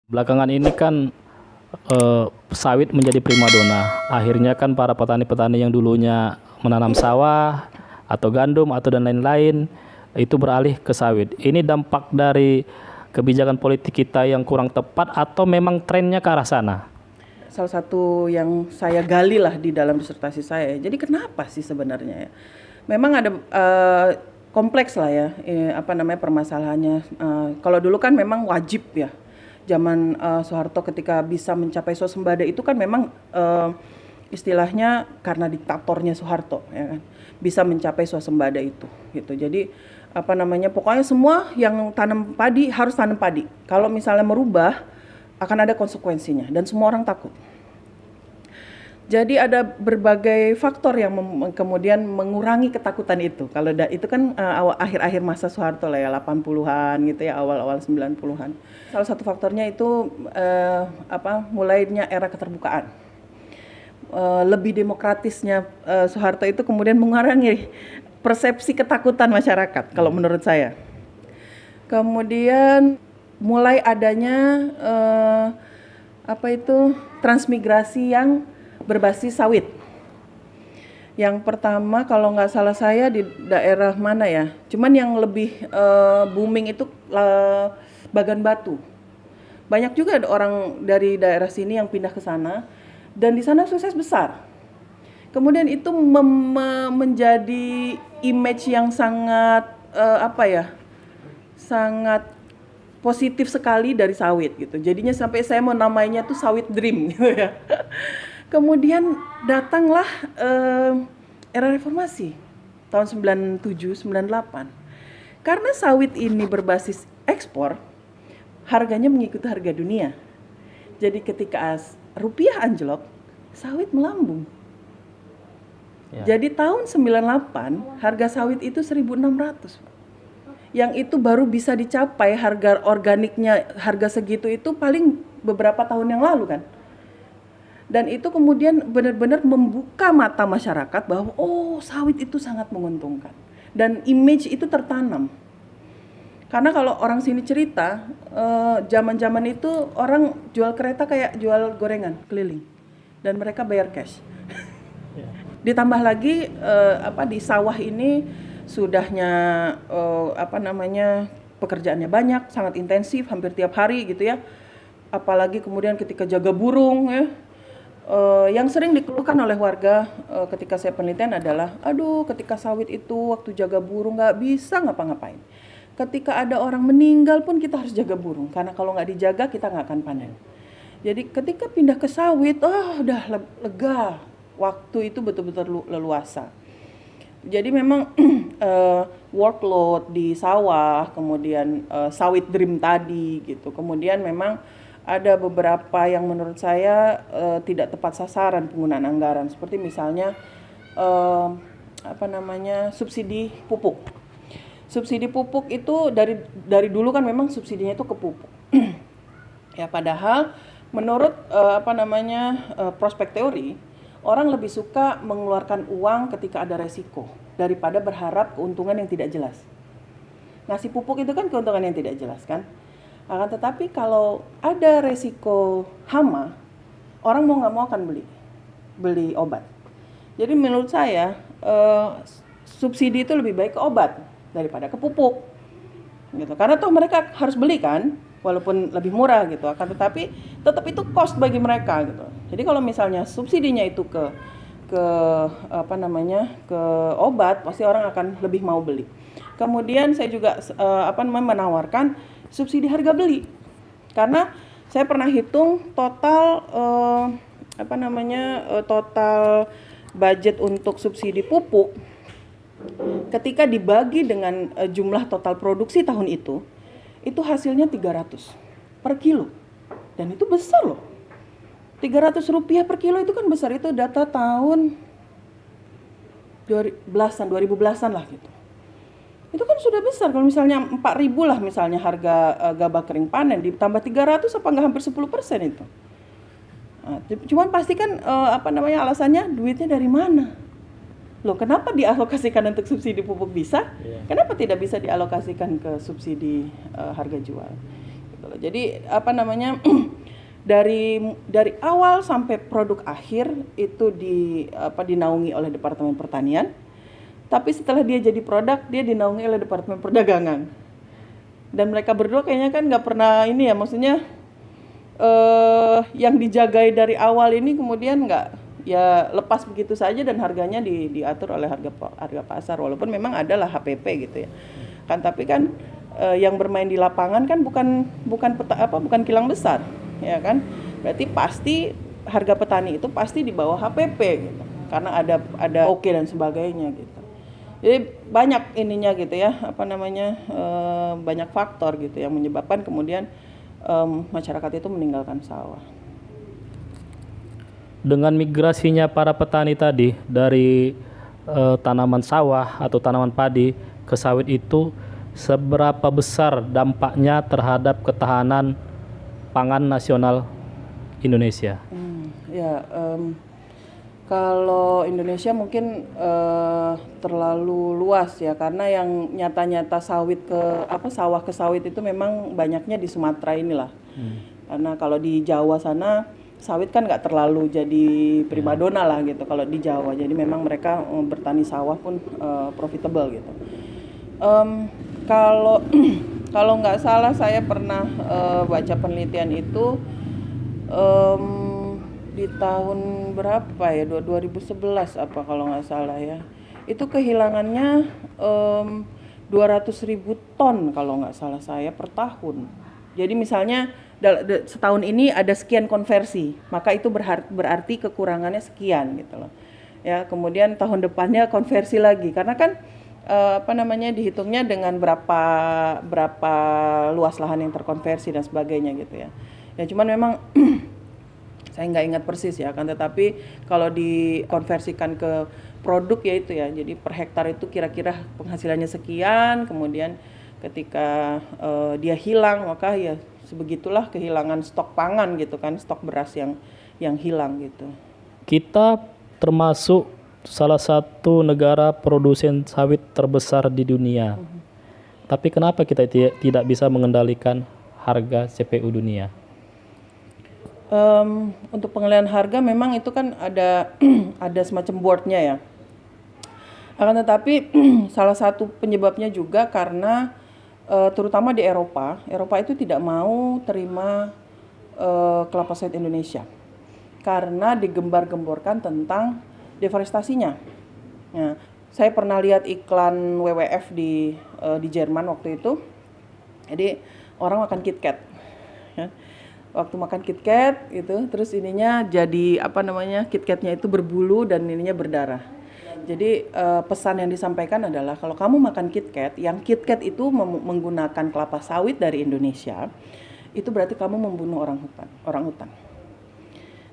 Belakangan ini kan sawit menjadi primadona. Akhirnya kan para petani-petani yang dulunya menanam sawah atau gandum atau dan lain-lain itu beralih ke sawit. Ini dampak dari kebijakan politik kita yang kurang tepat atau memang trennya ke arah sana? Salah satu yang saya gali lah di dalam disertasi saya. Jadi kenapa sih sebenarnya ya? Memang ada kompleks lah ya, permasalahannya. Kalau dulu kan memang wajib ya. Zaman Soeharto ketika bisa mencapai swasembada itu kan memang istilahnya karena diktatornya Soeharto ya kan, bisa mencapai swasembada itu gitu. Jadi pokoknya semua yang tanam padi harus tanam padi. Kalau misalnya merubah akan ada konsekuensinya dan semua orang takut. Jadi ada berbagai faktor yang kemudian mengurangi ketakutan itu. Kalau itu kan akhir-akhir masa Soeharto lah ya, 80-an gitu ya, awal-awal 90-an. Salah satu faktornya itu mulainya era keterbukaan. Lebih demokratisnya Soeharto itu kemudian mengurangi persepsi ketakutan masyarakat kalau menurut saya. Kemudian mulai adanya transmigrasi yang berbasis sawit. Yang pertama kalau nggak salah saya di daerah mana ya, cuman yang lebih booming itu Bagan Batu. Banyak juga ada orang dari daerah sini yang pindah ke sana dan di sana sukses besar. Kemudian itu menjadi image yang sangat sangat positif sekali dari sawit gitu. Jadinya sampai saya mau namainya tuh sawit dream gitu ya. Kemudian datanglah era reformasi tahun 97, 98. Karena sawit ini berbasis ekspor, harganya mengikuti harga dunia. Jadi ketika rupiah anjlok, sawit melambung. Ya. Jadi tahun 98 harga sawit itu 1.600. Yang itu baru bisa dicapai harga organiknya, harga segitu itu paling beberapa tahun yang lalu kan. Dan itu kemudian benar-benar membuka mata masyarakat bahwa sawit itu sangat menguntungkan. Dan image itu tertanam. Karena kalau orang sini cerita, zaman-zaman itu orang jual kereta kayak jual gorengan keliling. Dan mereka bayar cash. Ditambah lagi di sawah ini sudahnya pekerjaannya banyak, sangat intensif, hampir tiap hari gitu ya. Apalagi kemudian ketika jaga burung ya. Yang sering dikeluhkan oleh warga ketika saya penelitian adalah, ketika sawit itu waktu jaga burung nggak bisa ngapa-ngapain. Ketika ada orang meninggal pun kita harus jaga burung, karena kalau nggak dijaga kita nggak akan panen. Jadi ketika pindah ke sawit, udah lega, waktu itu betul-betul leluasa. Jadi memang workload di sawah, kemudian sawit dream tadi gitu, kemudian memang ada beberapa yang menurut saya tidak tepat sasaran penggunaan anggaran, seperti misalnya subsidi pupuk. Subsidi pupuk itu dari dulu kan memang subsidinya itu ke pupuk. Ya padahal menurut prospek teori, orang lebih suka mengeluarkan uang ketika ada resiko daripada berharap keuntungan yang tidak jelas. Ngasih pupuk itu kan keuntungan yang tidak jelas kan. Akan tetapi kalau ada resiko hama, orang mau nggak mau akan beli obat. Jadi menurut saya subsidi itu lebih baik ke obat daripada ke pupuk, gitu. Karena toh mereka harus beli kan, walaupun lebih murah gitu. Akan tetapi tetap itu cost bagi mereka gitu. Jadi kalau misalnya subsidinya itu ke obat, pasti orang akan lebih mau beli. Kemudian saya juga menawarkan subsidi harga beli, karena saya pernah hitung total total budget untuk subsidi pupuk ketika dibagi dengan jumlah total produksi tahun itu hasilnya 300 per kilo, dan itu besar loh. 300 rupiah per kilo itu kan besar, itu data tahun 2010-an lah gitu. Itu kan sudah besar. Kalau misalnya 4.000 lah misalnya harga gabah kering panen, ditambah 300 apa nggak hampir 10% itu. Nah, cuman pasti kan alasannya duitnya dari mana? Loh, kenapa dialokasikan untuk subsidi pupuk bisa? Kenapa tidak bisa dialokasikan ke subsidi harga jual? Gitu. loh. Jadi apa namanya dari awal sampai produk akhir itu dinaungi oleh Departemen Pertanian. Tapi setelah dia jadi produk, dia dinaungi oleh Departemen Perdagangan. Dan mereka berdua kayaknya kan nggak pernah ini ya, maksudnya yang dijagai dari awal ini kemudian nggak ya lepas begitu saja dan harganya diatur oleh harga pasar, walaupun memang adalah HPP gitu ya kan, tapi kan yang bermain di lapangan kan bukan kilang besar ya kan, berarti pasti harga petani itu pasti di bawah HPP gitu karena ada oke dan sebagainya gitu. Jadi banyak ininya gitu ya, banyak faktor gitu yang menyebabkan kemudian masyarakat itu meninggalkan sawah. Dengan migrasinya para petani tadi dari tanaman sawah atau tanaman padi ke sawit itu, seberapa besar dampaknya terhadap ketahanan pangan nasional Indonesia? Kalau Indonesia mungkin terlalu luas ya, karena yang nyata-nyata sawah ke sawit itu memang banyaknya di Sumatera inilah. Karena kalau di Jawa sana sawit kan nggak terlalu jadi primadona lah gitu kalau di Jawa. Jadi memang mereka bertani sawah pun profitable gitu. Kalau nggak salah saya pernah baca penelitian itu di tahun berapa ya, 2011 apa kalau nggak salah ya, itu kehilangannya 200.000 ton kalau nggak salah saya per tahun. Jadi misalnya setahun ini ada sekian konversi, maka itu berarti kekurangannya sekian gitu loh ya. Kemudian tahun depannya konversi lagi, karena kan dihitungnya dengan berapa luas lahan yang terkonversi dan sebagainya gitu ya. Ya cuman memang saya nggak ingat persis ya kan, tetapi kalau dikonversikan ke produk ya itu ya, jadi per hektar itu kira-kira penghasilannya sekian, kemudian ketika dia hilang maka ya sebegitulah kehilangan stok pangan gitu kan, stok beras yang hilang gitu. Kita termasuk salah satu negara produsen sawit terbesar di dunia. Tapi kenapa kita tidak bisa mengendalikan harga CPO dunia? Untuk pengendalian harga memang itu kan ada semacam boardnya ya. Akan tetapi salah satu penyebabnya juga karena terutama di Eropa itu tidak mau terima kelapa sawit Indonesia karena digembar-gemborkan tentang deforestasinya. Nah, saya pernah lihat iklan WWF di Jerman waktu itu. Jadi orang makan KitKat. Ya. Waktu makan KitKat itu terus ininya jadi KitKatnya itu berbulu dan ininya berdarah. Jadi pesan yang disampaikan adalah kalau kamu makan KitKat, yang KitKat itu menggunakan kelapa sawit dari Indonesia, itu berarti kamu membunuh orang hutan.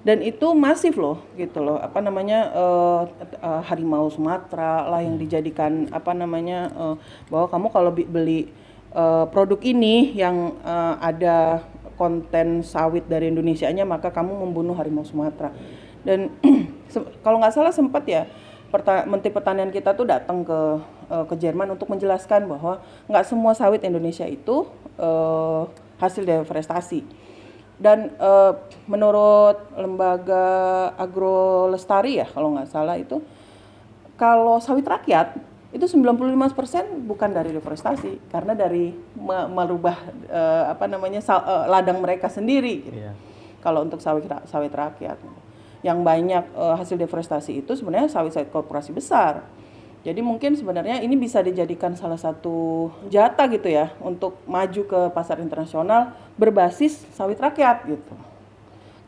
Dan itu masif loh gitu loh, harimau Sumatera lah yang dijadikan bahwa kamu kalau beli produk ini yang ada konten sawit dari Indonesianya maka kamu membunuh harimau Sumatera. Dan kalau nggak salah sempat ya Menteri Pertanian kita tuh datang ke Jerman untuk menjelaskan bahwa nggak semua sawit Indonesia itu hasil deforestasi. Dan menurut lembaga Agrolestari ya kalau nggak salah itu, kalau sawit rakyat itu 95% bukan dari deforestasi, karena dari merubah ladang mereka sendiri gitu. Yeah. Kalau untuk sawit rakyat yang banyak hasil deforestasi itu sebenarnya sawit-sawit korporasi besar. Jadi mungkin sebenarnya ini bisa dijadikan salah satu jata gitu ya untuk maju ke pasar internasional berbasis sawit rakyat gitu.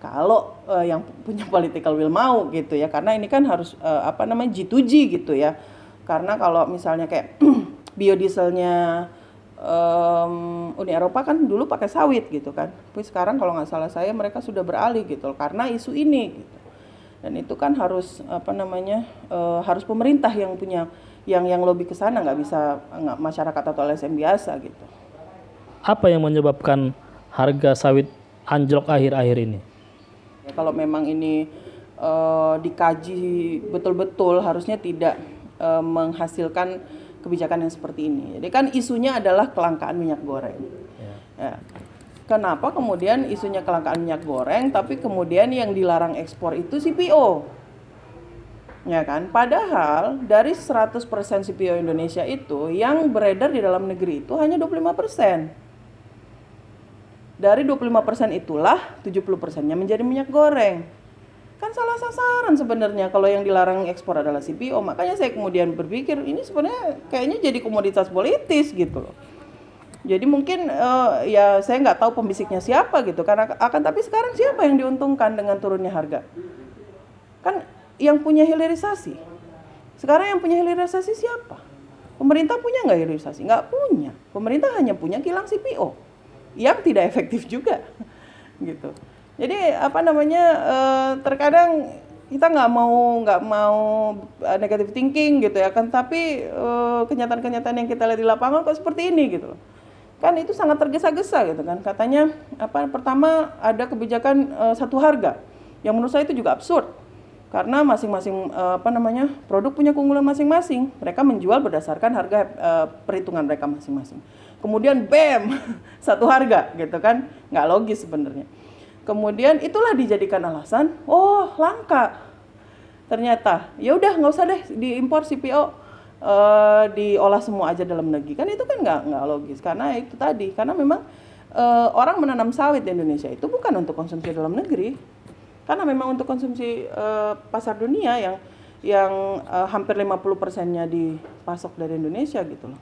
Kalau yang punya political will mau gitu ya, karena ini kan harus G2G gitu ya. Karena kalau misalnya kayak biodieselnya Uni Eropa kan dulu pakai sawit gitu kan, tapi sekarang kalau nggak salah saya mereka sudah beralih gitu karena isu ini gitu. Dan itu kan harus harus pemerintah yang punya yang lobby ke sana, nggak masyarakat atau LSM biasa gitu. Apa yang menyebabkan harga sawit anjlok akhir-akhir ini? Ya, kalau memang ini dikaji betul-betul harusnya tidak menghasilkan kebijakan yang seperti ini. Jadi kan isunya adalah kelangkaan minyak goreng. Ya. kenapa kemudian isunya kelangkaan minyak goreng, tapi kemudian yang dilarang ekspor itu CPO. Ya kan? Padahal dari 100% CPO Indonesia itu yang beredar di dalam negeri itu hanya 25%. Dari 25% itulah 70%-nya menjadi minyak goreng. Kan salah sasaran sebenarnya kalau yang dilarang ekspor adalah CPO. Makanya saya kemudian berpikir ini sebenarnya kayaknya jadi komoditas politis gitu loh. Jadi mungkin ya saya nggak tahu pembisiknya siapa gitu. Karena tapi sekarang siapa yang diuntungkan dengan turunnya harga? Kan yang punya hilirisasi. Sekarang yang punya hilirisasi siapa? Pemerintah punya nggak hilirisasi? Nggak punya. Pemerintah hanya punya kilang CPO yang tidak efektif juga, gitu. Jadi apa namanya terkadang kita nggak mau negative thinking gitu ya kan, tapi kenyataan-kenyataan yang kita lihat di lapangan kok seperti ini gitu loh. Kan itu sangat tergesa-gesa gitu kan. Katanya pertama ada kebijakan satu harga yang menurut saya itu juga absurd. Karena masing-masing produk punya keunggulan masing-masing. Mereka menjual berdasarkan harga perhitungan mereka masing-masing. Kemudian BEM satu harga gitu kan, nggak logis sebenarnya. Kemudian itulah dijadikan alasan, oh langka. Ternyata ya udah nggak usah deh diimpor CPO, diolah semua aja dalam negeri. Kan itu kan nggak logis karena itu tadi, karena memang orang menanam sawit di Indonesia itu bukan untuk konsumsi dalam negeri. Karena memang untuk konsumsi pasar dunia yang hampir 50%-nya dipasok dari Indonesia gitu loh.